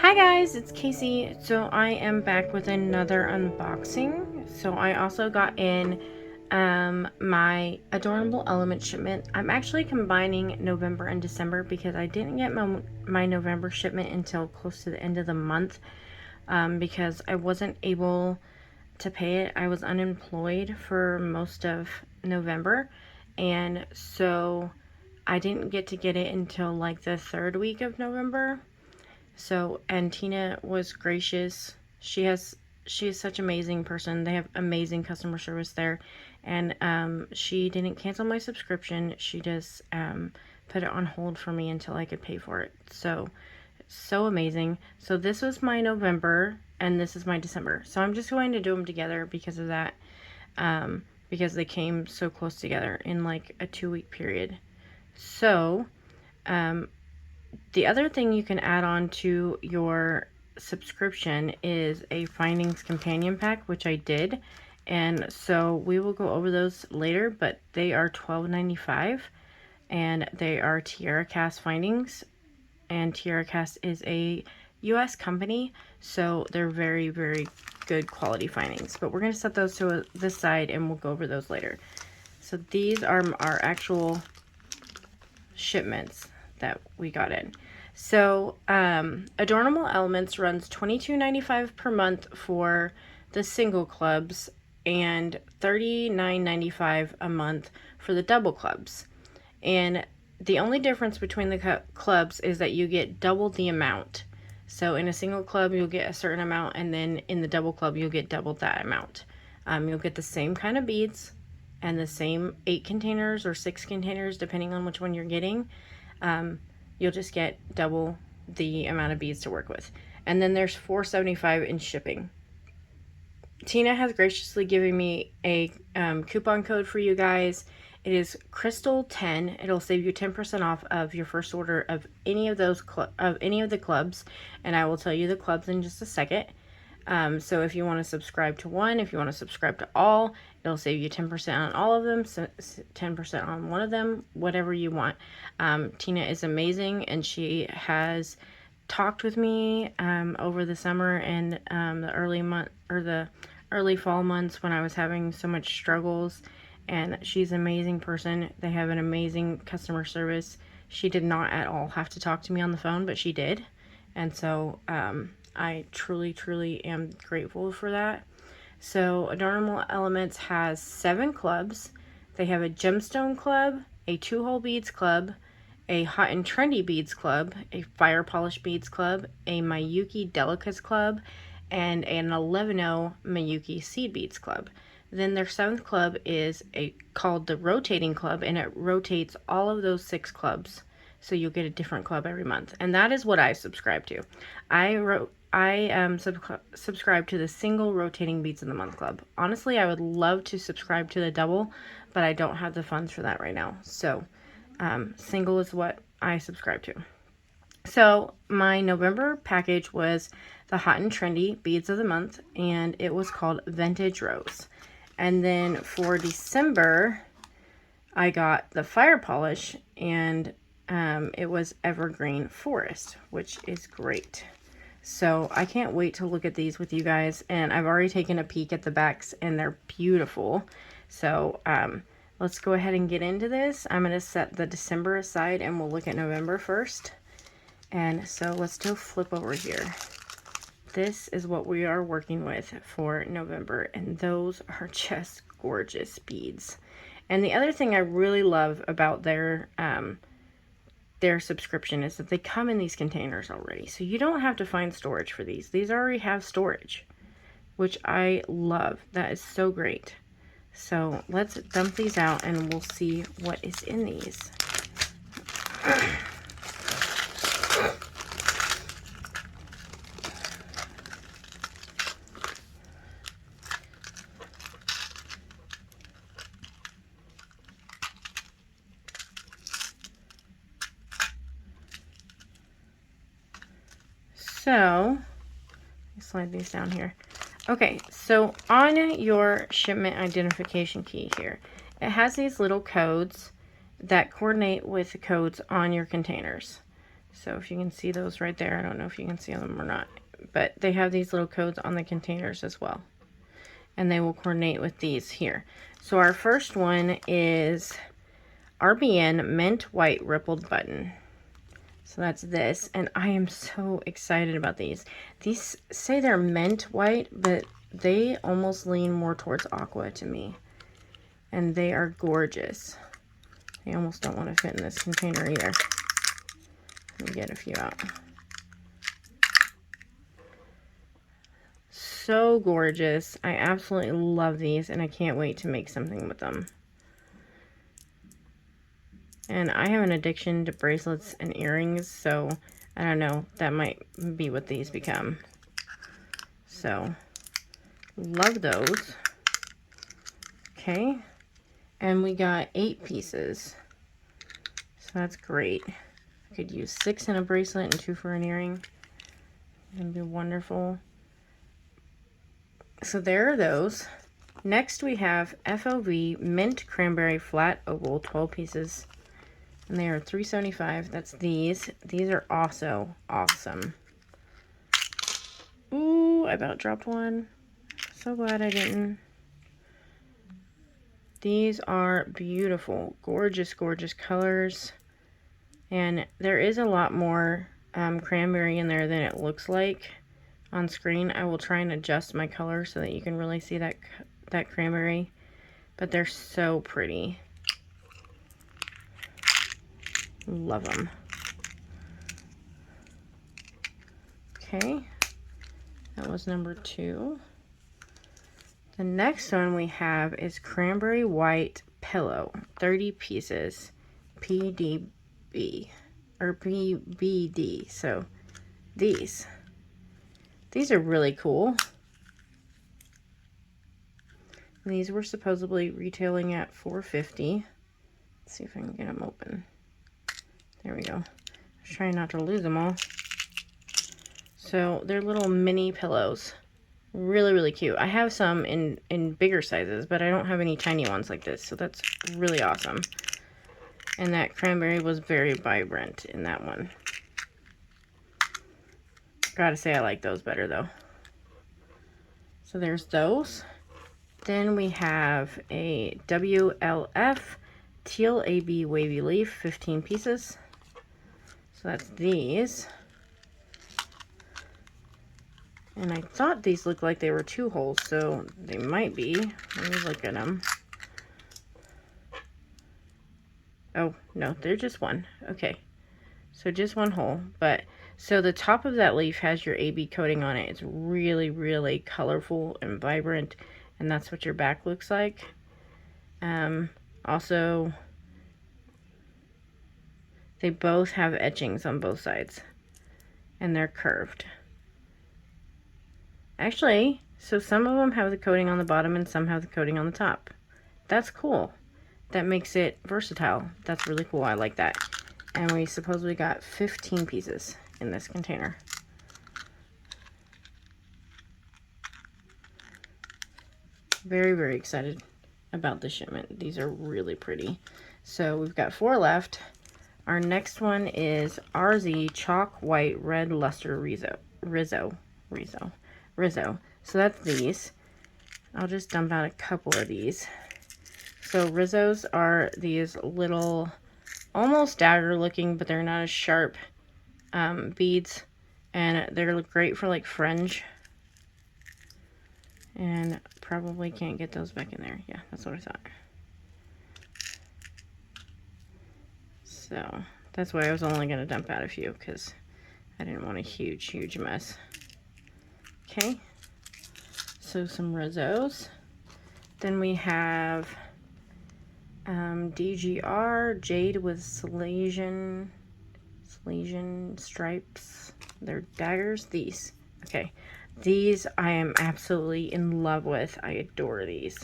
Hi guys, it's Casey. So I am back with another unboxing. So I also got in my Adornable Element shipment. I'm actually combining November and December because I didn't get my November shipment until close to the end of the month because I wasn't able to pay it. I was unemployed for most of November, and so I didn't get it until like the third week of November. So, and Tina was gracious. She is such an amazing person. They have amazing customer service there. And she didn't cancel my subscription. She just put it on hold for me until I could pay for it. So amazing. So this was my November and this is my December. So I'm just going to do them together because of that. Because they came so close together in like a 2-week period. So, the other thing you can add on to your subscription is a Findings Companion Pack, which I did. And so we will go over those later, but they are $12.95 and they are Tiara Cast Findings. And Tiara Cast is a US company, so they're very, very good quality findings. But we're going to set those to this side and we'll go over those later. So these are our actual shipments that we got in. So Adornable Elements runs $22.95 per month for the single clubs and $39.95 a month for the double clubs. And the only difference between the clubs is that you get double the amount. So in a single club you'll get a certain amount, and then in the double club you'll get double that amount. You'll get the same kind of beads and the same 8 containers or 6 containers depending on which one you're getting. You'll just get double the amount of beads to work with. And then there's $4.75 in shipping. Tina has graciously given me a coupon code for you guys. It is Crystal10. It'll save you 10% off of your first order of any of those any of the clubs, and I will tell you the clubs in just a second. So if you want to subscribe to one, if you want to subscribe to all, it'll save you 10% on all of them, 10% on one of them, whatever you want. Tina is amazing, and she has talked with me over the summer and the early fall months when I was having so much struggles. And she's an amazing person. They have an amazing customer service. She did not at all have to talk to me on the phone, but she did. And so I truly, truly am grateful for that. So Adornable Elements has 7 clubs. They have a Gemstone Club, a 2-hole beads club, a Hot and Trendy Beads club, a Firepolished Beads club, a Miyuki Delicas club, and an 11-0 Miyuki Seed Beads club. Then their 7th club is called the Rotating Club, and it rotates all of those 6 clubs. So you'll get a different club every month. And that is what I subscribe to. I subscribe to the single Rotating Beads in the Month club. Honestly, I would love to subscribe to the double, but I don't have the funds for that right now. So single is what I subscribe to. So my November package was the Hot and Trendy Beads of the Month, and it was called Vintage Rose. And then for December, I got the Fire Polish, and it was Evergreen Forest, which is great. So I can't wait to look at these with you guys, and I've already taken a peek at the backs, and they're beautiful. So let's go ahead and get into this. I'm going to set the December aside, and we'll look at November first. And so let's do a flip over here. This is what we are working with for November, and those are just gorgeous beads. And the other thing I really love about their subscription is that they come in these containers already, so you don't have to find storage for these. These already have storage, which I love. That is so great. So let's dump these out and we'll see what is in these. So, slide these down here. Okay, so on your shipment identification key here, it has these little codes that coordinate with the codes on your containers. So if you can see those right there, I don't know if you can see them or not, but they have these little codes on the containers as well. And they will coordinate with these here. So our first one is RBN Mint White Rippled Button. So that's this, and I am so excited about these. These say they're mint white, but they almost lean more towards aqua to me. And they are gorgeous. They almost don't want to fit in this container either. Let me get a few out. So gorgeous. I absolutely love these, and I can't wait to make something with them. And I have an addiction to bracelets and earrings, so I don't know, that might be what these become. So, love those. Okay, and we got 8 pieces. So that's great. I could use 6 in a bracelet and 2 for an earring. That'd be wonderful. So there are those. Next we have FOV Mint Cranberry Flat Oval 12 pieces. And they are $3.75. That's these. These are also awesome. Ooh, I about dropped one. So glad I didn't. These are beautiful. Gorgeous, gorgeous colors. And there is a lot more cranberry in there than it looks like on screen. I will try and adjust my color so that you can really see that cranberry. But they're so pretty. Love them. Okay, that was number 2. The next one we have is Cranberry White Pillow, 30 pieces, PDB, or PBD. So these are really cool. These were supposedly retailing at $4.50. Let's see if I can get them open. There we go. I was trying not to lose them all. So they're little mini pillows. Really, really cute. I have some in bigger sizes, but I don't have any tiny ones like this. So that's really awesome. And that cranberry was very vibrant in that one. Gotta say I like those better though. So there's those. Then we have a WLF Teal AB Wavy Leaf, 15 pieces. So that's these. And I thought these looked like they were 2 holes, so they might be. Let me look at them. Oh, no, they're just 1. Okay. So just 1 hole. But, so the top of that leaf has your AB coating on it. It's really, really colorful and vibrant. And that's what your back looks like. Also, they both have etchings on both sides. And they're curved. Actually, so some of them have the coating on the bottom and some have the coating on the top. That's cool. That makes it versatile. That's really cool. I like that. And we supposedly got 15 pieces in this container. Very, very excited about the shipment. These are really pretty. So we've got 4 left. Our next one is RZ Chalk White Red Luster Rizzo. So that's these. I'll just dump out a couple of these. So Rizzos are these little, almost dagger looking, but they're not as sharp beads. And they're great for like fringe. And probably can't get those back in there. Yeah, that's what I thought. So that's why I was only going to dump out a few, because I didn't want a huge, huge mess. Okay, so some Rizzos. Then we have DGR Jade with Salesian stripes. They're daggers. These. Okay, these I am absolutely in love with. I adore these.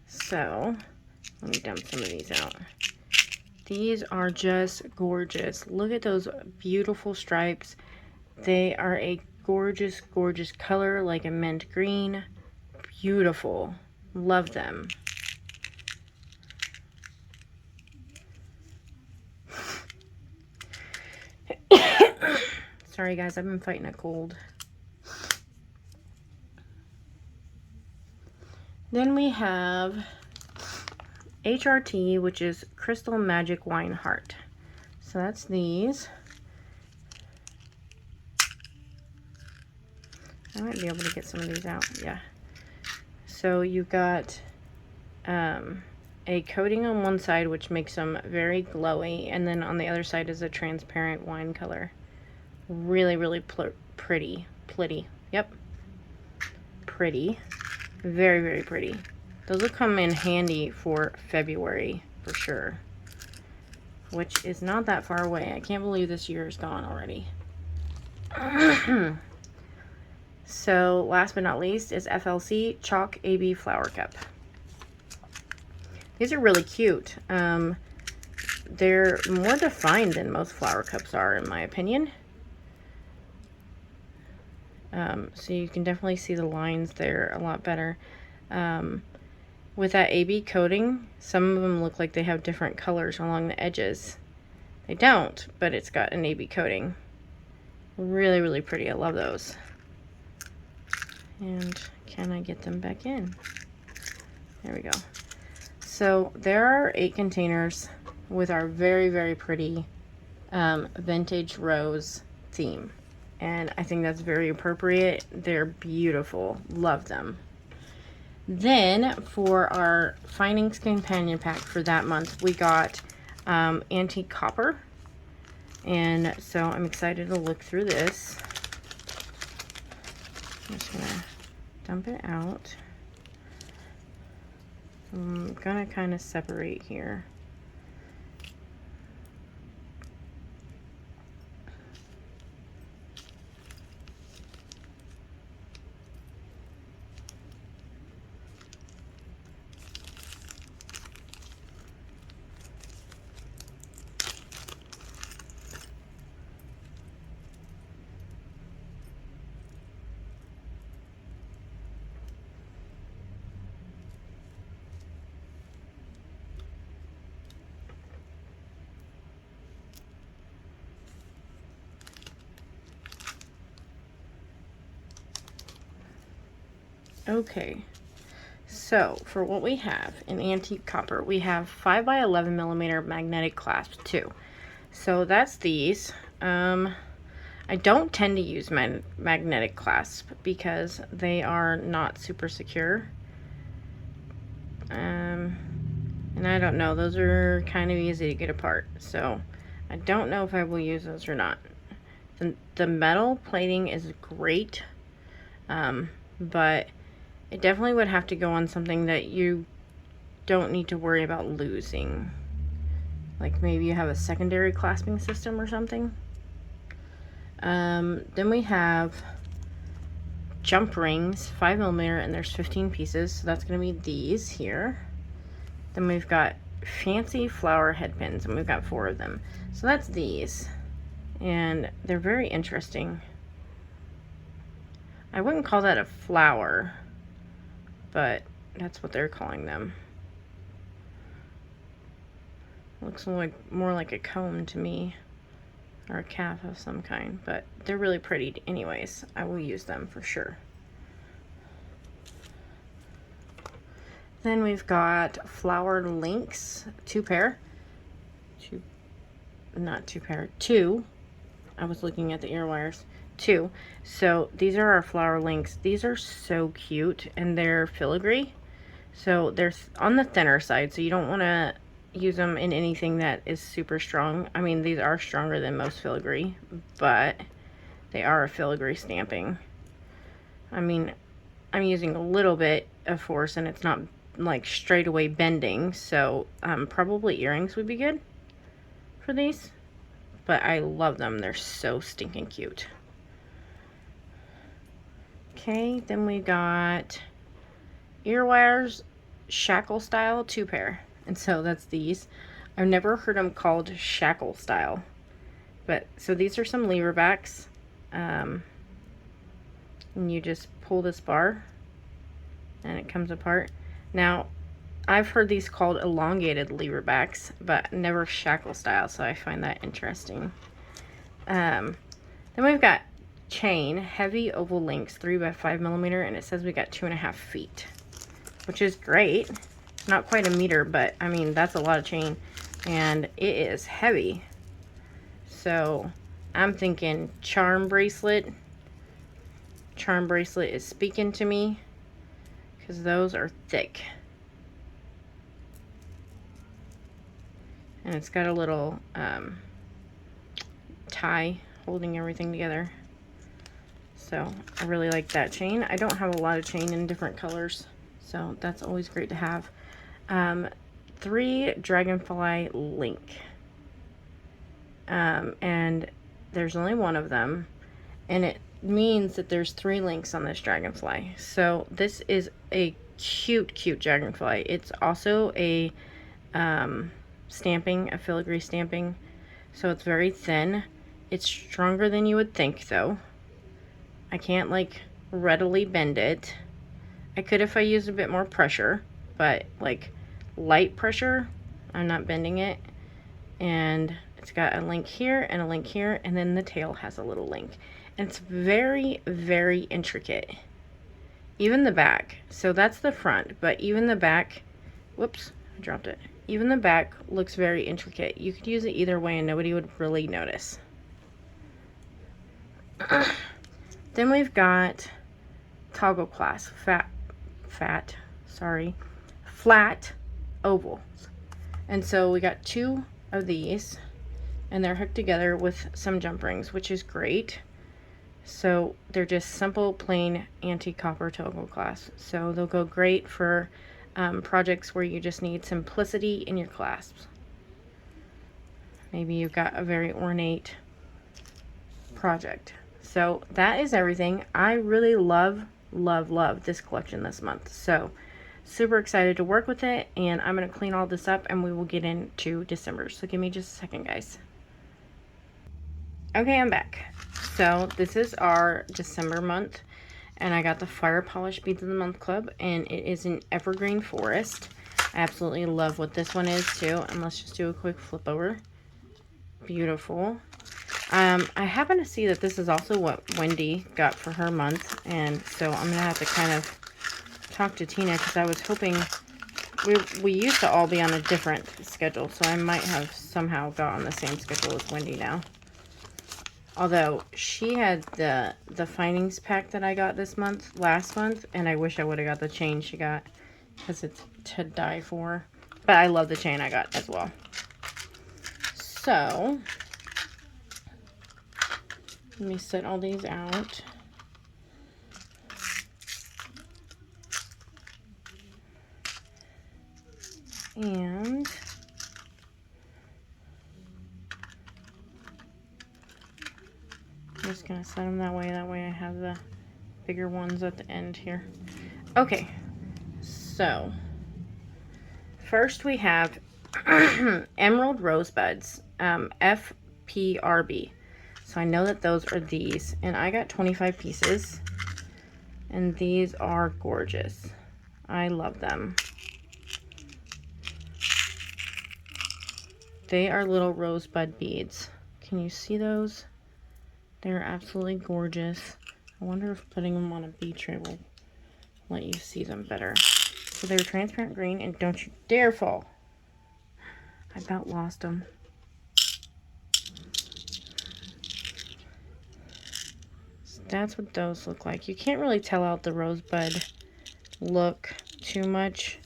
So let me dump some of these out. These are just gorgeous. Look at those beautiful stripes. They are a gorgeous, gorgeous color, like a mint green. Beautiful. Love them. Sorry guys, I've been fighting a cold. Then we have HRT, which is Crystal Magic Wine Heart. So that's these. I might be able to get some of these out. Yeah. So you've got a coating on one side, which makes them very glowy, and then on the other side is a transparent wine color. Really, really pretty. Yep. Pretty. Very, very pretty. Those will come in handy for February for sure, which is not that far away. I can't believe this year is gone already. So last but not least is FLC Chalk AB Flower Cup. These are really cute. They're more defined than most flower cups are, in my opinion. So you can definitely see the lines there a lot better. With that AB coating, some of them look like they have different colors along the edges. They don't, but it's got an AB coating. Really, really pretty. I love those. And can I get them back in? There we go. So there are 8 containers with our very, very pretty vintage rose theme. And I think that's very appropriate. They're beautiful. Love them. Then for our Findings Companion Pack for that month, we got Antique Copper. And so I'm excited to look through this. I'm just going to dump it out. I'm going to kind of separate here. Okay, so for what we have in Antique Copper, we have 5 by 11 millimeter magnetic clasps too. So that's these. I don't tend to use magnetic clasp because they are not super secure. And I don't know, those are kind of easy to get apart. So I don't know if I will use those or not. The metal plating is great, but it definitely would have to go on something that you don't need to worry about losing. Like maybe you have a secondary clasping system or something. Then we have jump rings, 5 millimeter, and there's 15 pieces. So that's going to be these here. Then we've got fancy flower head pins, and we've got 4 of them. So that's these. And they're very interesting. I wouldn't call that a flower, but that's what they're calling them. Looks like more like a cone to me, or a calf of some kind, but they're really pretty anyways. I will use them for sure. Then we've got flower links, 2 pair. Two. I was looking at the ear wires. 2. So these are our flower links. These are so cute, and they're filigree. So they're on the thinner side, so you don't want to use them in anything that is super strong. I mean, these are stronger than most filigree, but they are a filigree stamping. I mean, I'm using a little bit of force, and it's not like straight away bending, so probably earrings would be good for these. But I love them. They're so stinking cute. Okay, then we got ear wires, shackle style, 2 pair. And so that's these. I've never heard them called shackle style. But so these are some lever backs. And you just pull this bar and it comes apart. Now, I've heard these called elongated lever backs, but never shackle style, so I find that interesting. Then we've got chain, heavy oval links, 3 by 5 millimeter, and it says we got 2.5 feet, which is great. Not quite a meter, but I mean, that's a lot of chain, and it is heavy. So I'm thinking charm bracelet. Charm bracelet is speaking to me because those are thick. And it's got a little tie holding everything together. So I really like that chain. I don't have a lot of chain in different colors, so that's always great to have. 3 dragonfly link. And there's only one of them, and it means that there's 3 links on this dragonfly. So this is a cute dragonfly. It's also a stamping, a filigree stamping, so it's very thin. It's stronger than you would think, though. I can't like readily bend it. I could if I used a bit more pressure, but like light pressure, I'm not bending it. And it's got a link here and a link here, and then the tail has a little link. And it's very intricate. Even the back. So that's the front, but even the back, whoops, I dropped it. Even the back looks very intricate. You could use it either way and nobody would really notice. Then we've got toggle clasp, flat ovals. And so we got 2 of these, and they're hooked together with some jump rings, which is great. So they're just simple, plain anti-copper toggle clasps. So they'll go great for projects where you just need simplicity in your clasps. Maybe you've got a very ornate project. So that is everything. I really love this collection this month. So super excited to work with it, and I'm going to clean all this up and we will get into December. So give me just a second, guys. Okay, I'm back. So this is our December month, and I got the Firepolished Beads of the Month Club, and it is an evergreen forest. I absolutely love what this one is too, and let's just do a quick flip over. Beautiful. I happen to see that this is also what Wendy got for her month, and so I'm gonna have to kind of talk to Tina, because I was hoping we used to all be on a different schedule, so I might have somehow got on the same schedule as Wendy now. Although she had the findings pack that I got last month, and I wish I would have got the chain she got, because it's to die for. But I love the chain I got as well. So let me set all these out. And I'm just going to set them that way. That way I have the bigger ones at the end here. Okay, so first we have Emerald Rosebuds, FPRB. So I know that those are these, and I got 25 pieces, and these are gorgeous. I love them. They are little rosebud beads. Can you see those? They're absolutely gorgeous. I wonder if putting them on a bead tray will let you see them better. So they're transparent green, and don't you dare fall. I about lost them. So that's what those look like. You can't really tell out the rosebud look too much,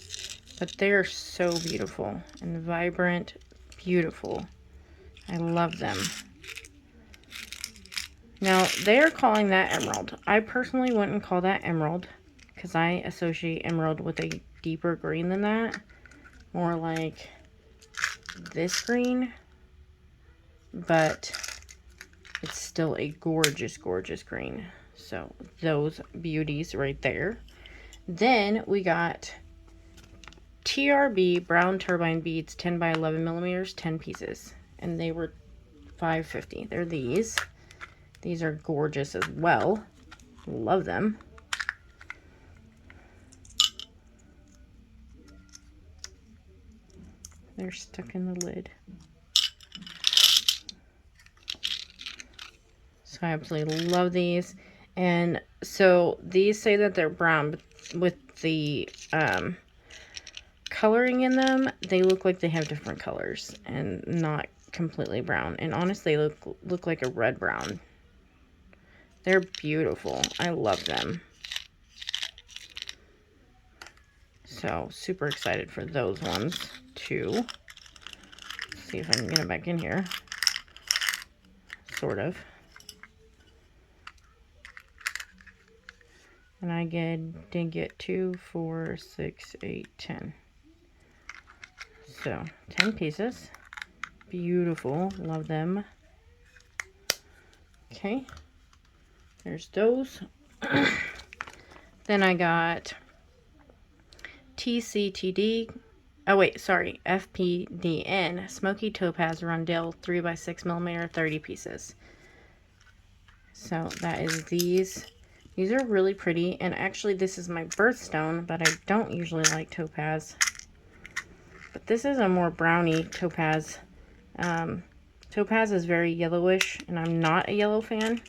but they're so beautiful and vibrant. Beautiful. I love them. Now, they're calling that emerald. I personally wouldn't call that emerald, because I associate emerald with a deeper green than that. More like this green. But it's still a gorgeous, gorgeous green. So, those beauties right there. Then, we got TRB Brown Turbine Beads, 10 by 11 millimeters, 10 pieces. And they were $5.50. They're these. These are gorgeous as well. Love them. They're stuck in the lid. So So I absolutely love these. And so these say that they're brown, but with the coloring in them, they look like they have different colors and not completely brown. And honestly, they look like a red brown. They're beautiful. I love them. So super excited for those ones too. Let's see if I can get them back in here. Sort of. And I did get 2, 4, 6, 8, 10. So 10 pieces. Beautiful. Love them. Okay. There's those. Then I got TCTD. Oh wait, sorry. FPDN Smoky Topaz Rondelle 3x6mm 30 pieces. So that is these. These are really pretty, and actually this is my birthstone, but I don't usually like topaz. But this is a more browny topaz. Topaz is very yellowish, and I'm not a yellow fan.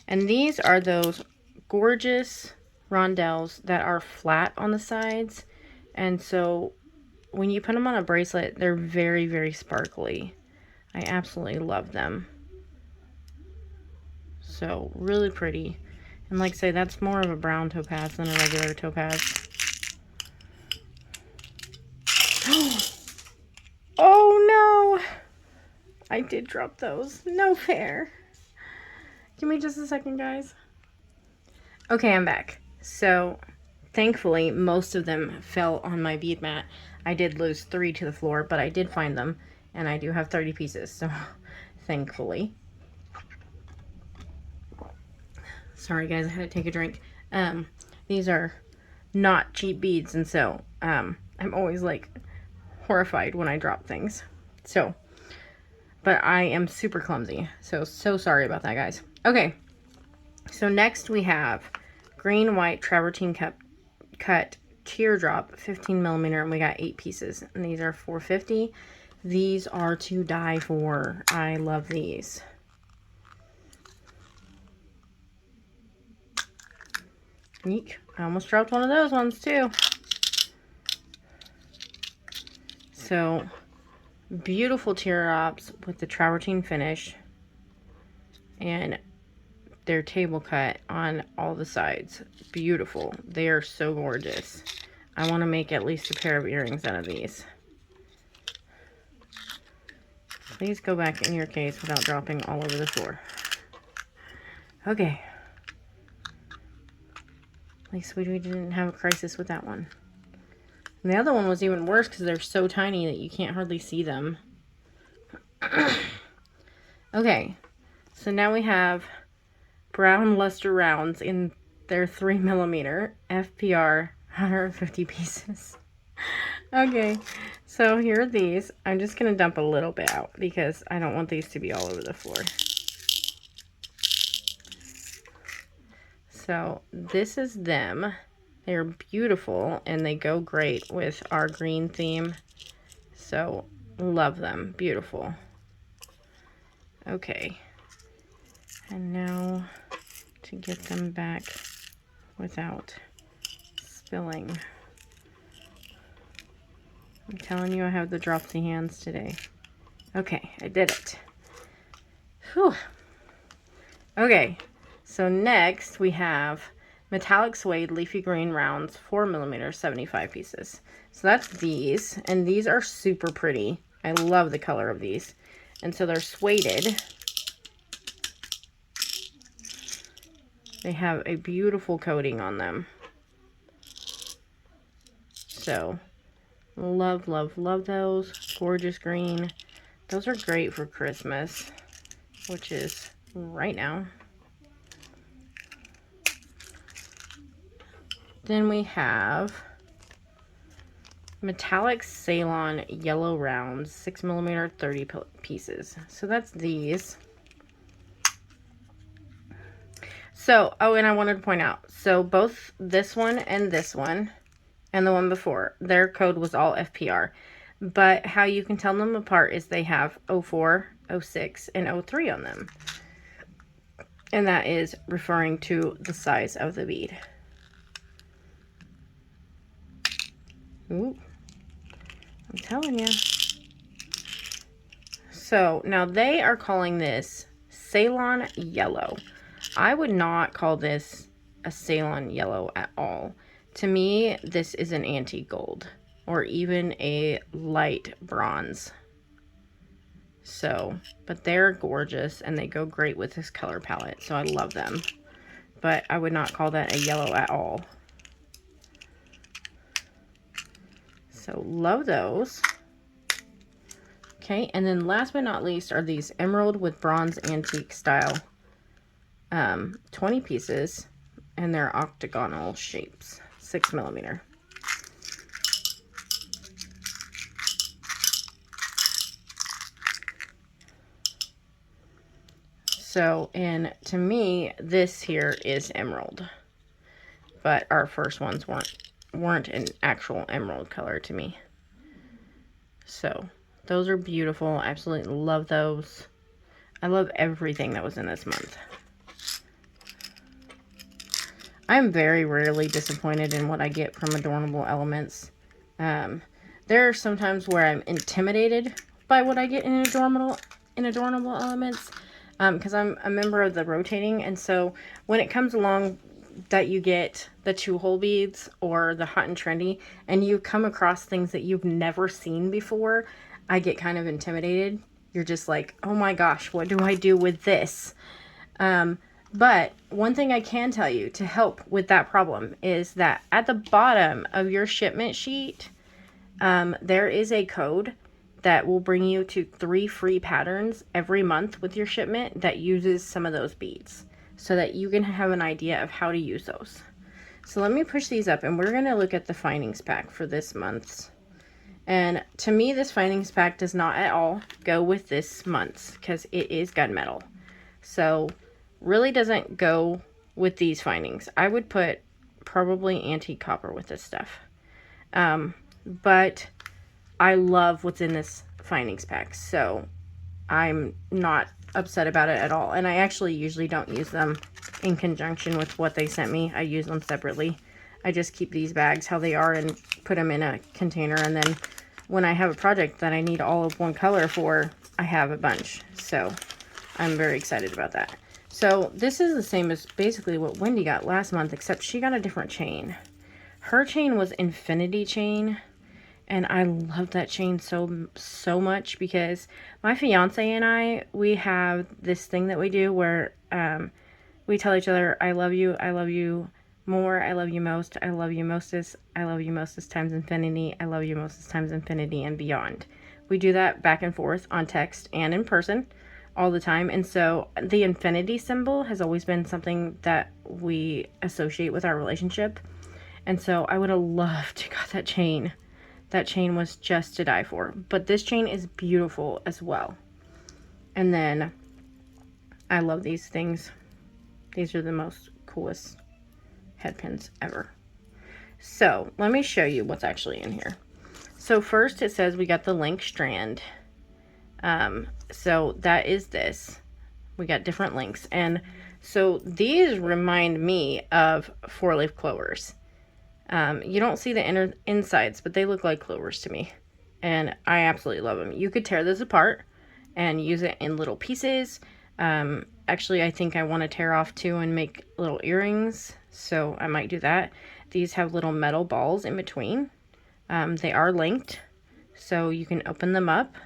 And these are those gorgeous rondelles that are flat on the sides. And so when you put them on a bracelet, they're very, very sparkly. I absolutely love them. So really pretty. And like I say, that's more of a brown topaz than a regular topaz. Oh no! I did drop those. No fair. Give me just a second, guys. Okay, I'm back. So thankfully, most of them fell on my bead mat. I did lose 3 to the floor, but I did find them. And I do have 30 pieces, so thankfully. Sorry guys, I had to take a drink. These are not cheap beads, and so I'm always like horrified when I drop things. So, but I am super clumsy, so sorry about that, guys. Okay, so next we have green white travertine cut teardrop 15mm, and we got 8 pieces, and these are $4.50. These are to die for. I love these. Eek. I almost dropped one of those ones too. So beautiful teardrops with the travertine finish, and they're table cut on all the sides. Beautiful. They are so gorgeous. I want to make at least a pair of earrings out of these. Please go back in your case without dropping all over the floor. Okay. At least we didn't have a crisis with that one. And the other one was even worse because they're so tiny that you can't hardly see them. Okay, so now we have brown luster rounds in their 3mm FPR 150 pieces. Okay, so here are these. I'm just going to dump a little bit out because I don't want these to be all over the floor. So this is them. They're beautiful and they go great with our green theme. So love them. Beautiful. Okay. And now to get them back without spilling. I'm telling you, I have the dropsy hands today. Okay, I did it. Whew. Okay. So next we have metallic suede leafy green rounds, 4mm, 75 pieces. So that's these, and these are super pretty. I love the color of these. And so they're sueded. They have a beautiful coating on them. So love, love, love those. Gorgeous green. Those are great for Christmas, which is right now. Then we have metallic Ceylon yellow rounds, 6mm, 30 pieces. So that's these. So, oh, and I wanted to point out, so both this one and the one before, their code was all FPR. But how you can tell them apart is they have 04, 06, and 03 on them. And that is referring to the size of the bead. Ooh, I'm telling you. So now they are calling this Ceylon Yellow. I would not call this a Ceylon Yellow at all. To me, this is an antique gold or even a light bronze. So, but they're gorgeous and they go great with this color palette. So I love them, but I would not call that a yellow at all. So love those. Okay, and then last but not least are these emerald with bronze antique style 20 pieces, and they're octagonal shapes, 6mm. So, and to me, this here is emerald, but our first ones weren't an actual emerald color to me. So those are beautiful. I absolutely love those. I love everything that was in this month. I'm very rarely disappointed in what I get from Adornable Elements. There are some times where I'm intimidated by what I get in Adornable Elements, because I'm a member of the rotating, and so when it comes along that you get the 2-hole beads or the hot and trendy, and you come across things that you've never seen before, I get kind of intimidated. You're just like, oh my gosh, what do I do with this? But one thing I can tell you to help with that problem is that at the bottom of your shipment sheet, there is a code that will bring you to 3 free patterns every month with your shipment that uses some of those beads, so that you can have an idea of how to use those. So let me push these up and we're going to look at the findings pack for this month's. And to me, this findings pack does not at all go with this month's because it is gunmetal. So really doesn't go with these findings. I would put probably antique copper with this stuff. But I love what's in this findings pack, so I'm not upset about it at all. And I actually usually don't use them in conjunction with what they sent me. I use them separately. I just keep these bags how they are and put them in a container, and then when I have a project that I need all of one color for, I have a bunch. So I'm very excited about that. So this is the same as basically what Wendy got last month, except she got a different chain. Her chain was infinity chain, and I love that chain so much because my fiance and I, we have this thing that we do where we tell each other, I love you more, I love you most, I love you mostest, I love you mostest times infinity, I love you mostest times infinity and beyond. We do that back and forth on text and in person all the time. And so the infinity symbol has always been something that we associate with our relationship. And so I would have loved to got that chain. That chain was just to die for. But this chain is beautiful as well. And then I love these things. These are the most coolest head pins ever. So let me show you what's actually in here. So first it says we got the link strand. So that is this. We got different links. And so these remind me of 4-leaf clovers. You don't see the insides, but they look like clovers to me. And I absolutely love them. You could tear this apart and use it in little pieces. Actually, I think I want to tear off 2 and make little earrings. So I might do that. These have little metal balls in between. They are linked. So you can open them up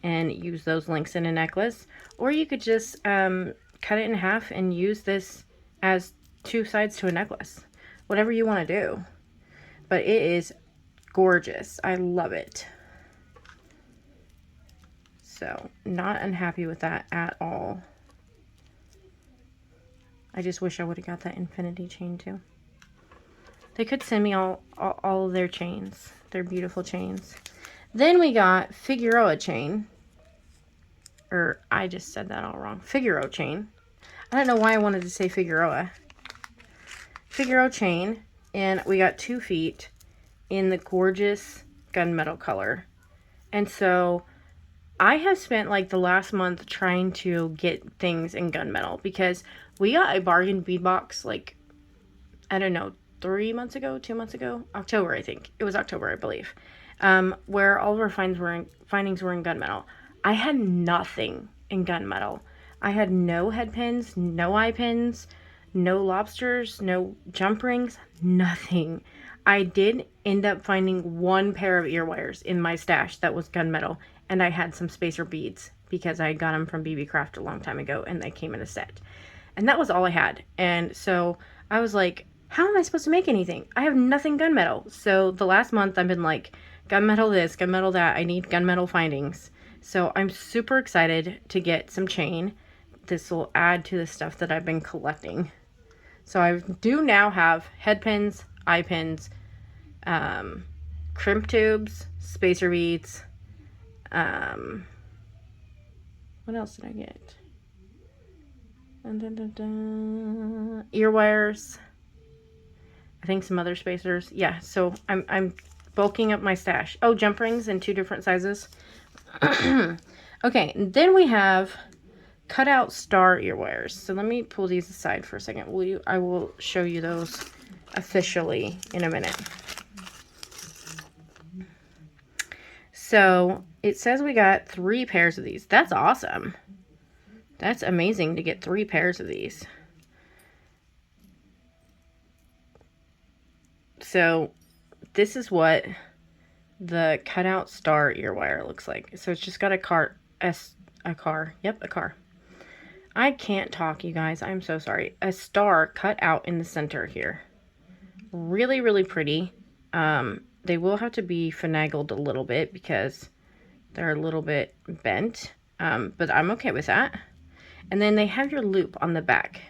and use those links in a necklace. Or you could just cut it in half and use this as 2 sides to a necklace. Whatever you want to do. But it is gorgeous. I love it. So, not unhappy with that at all. I just wish I would have got that infinity chain too. They could send me all of their chains. Their beautiful chains. Then we got Figueroa chain. Or, I just said that all wrong. Figaro chain. I don't know why I wanted to say Figueroa. Figaro chain. And we got 2 feet in the gorgeous gunmetal color. And so I have spent like the last month trying to get things in gunmetal because we got a bargain bead box like, I don't know, 2 months ago, October, I think. It was October, I believe, where all of our findings were in gunmetal. I had nothing in gunmetal. I had no head pins, no eye pins, no lobsters, no jump rings, nothing. I did end up finding one pair of ear wires in my stash that was gunmetal, and I had some spacer beads because I got them from BB Craft a long time ago and they came in a set. And that was all I had. And so I was like, how am I supposed to make anything? I have nothing gunmetal. So the last month I've been like, gunmetal this, gunmetal that. I need gunmetal findings. So I'm super excited to get some chain. This will add to the stuff that I've been collecting. So I do now have head pins, eye pins, crimp tubes, spacer beads. What else did I get? Dun, dun, dun, dun. Ear wires. I think some other spacers. Yeah, so I'm bulking up my stash. Oh, jump rings in 2 different sizes. Okay, then we have cutout star ear wires. So let me pull these aside for a second. I will show you those officially in a minute. So it says we got 3 pairs of these. That's awesome. That's amazing to get 3 pairs of these. So this is what the cutout star ear wire looks like. So it's just got a car. Yep, a car. I can't talk, you guys. I'm so sorry. A star cut out in the center here. Really, really pretty. They will have to be finagled a little bit because they're a little bit bent. But I'm okay with that. And then they have your loop on the back.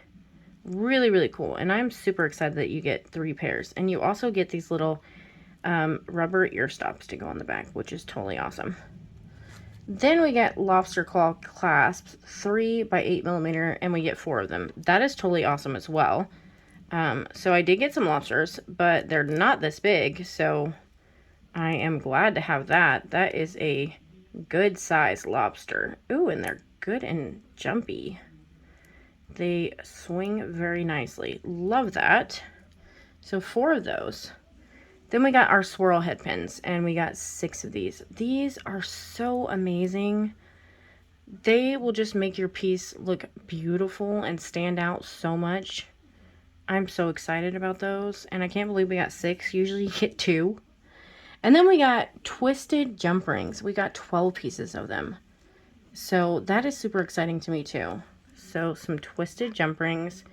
Really, really cool. And I'm super excited that you get 3 pairs. And you also get these little rubber ear stops to go on the back, which is totally awesome. Then we get lobster claw clasps, 3 by 8 millimeter, and we get 4 of them. That is totally awesome as well. So I did get some lobsters, but they're not this big, so I am glad to have that. That is a good size lobster. Ooh, and they're good and jumpy. They swing very nicely. Love that. So 4 of those. Then we got our swirl head pins, and we got 6 of these. These are so amazing. They will just make your piece look beautiful and stand out so much. I'm so excited about those, and I can't believe we got 6. Usually you get 2. And then we got twisted jump rings. We got 12 pieces of them. So that is super exciting to me too. So some twisted jump rings.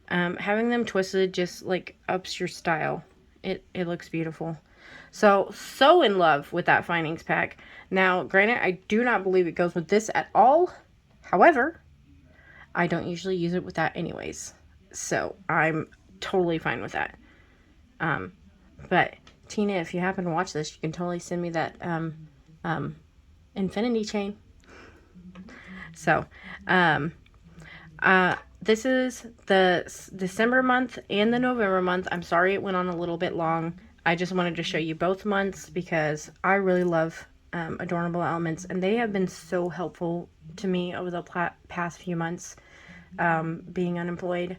Having them twisted just like ups your style. It looks beautiful. So in love with that findings pack. Now, granted, I do not believe it goes with this at all. However, I don't usually use it with that anyways. So I'm totally fine with that. But Tina, if you happen to watch this, you can totally send me that infinity chain. So, this is the December month and the November month. I'm sorry it went on a little bit long. I just wanted to show you both months because I really love Adornable Elements, and they have been so helpful to me over the past few months being unemployed.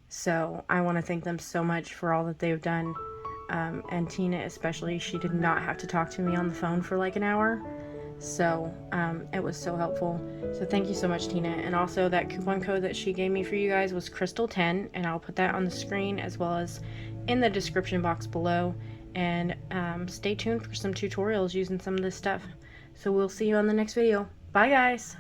So I want to thank them so much for all that they've done. And Tina especially, she did not have to talk to me on the phone for like an hour. So it was so helpful. So thank you so much, Tina. And also that coupon code that she gave me for you guys was Crystal10, and I'll put that on the screen as well as in the description box below. And stay tuned for some tutorials using some of this stuff. So we'll see you on the next video. Bye, guys.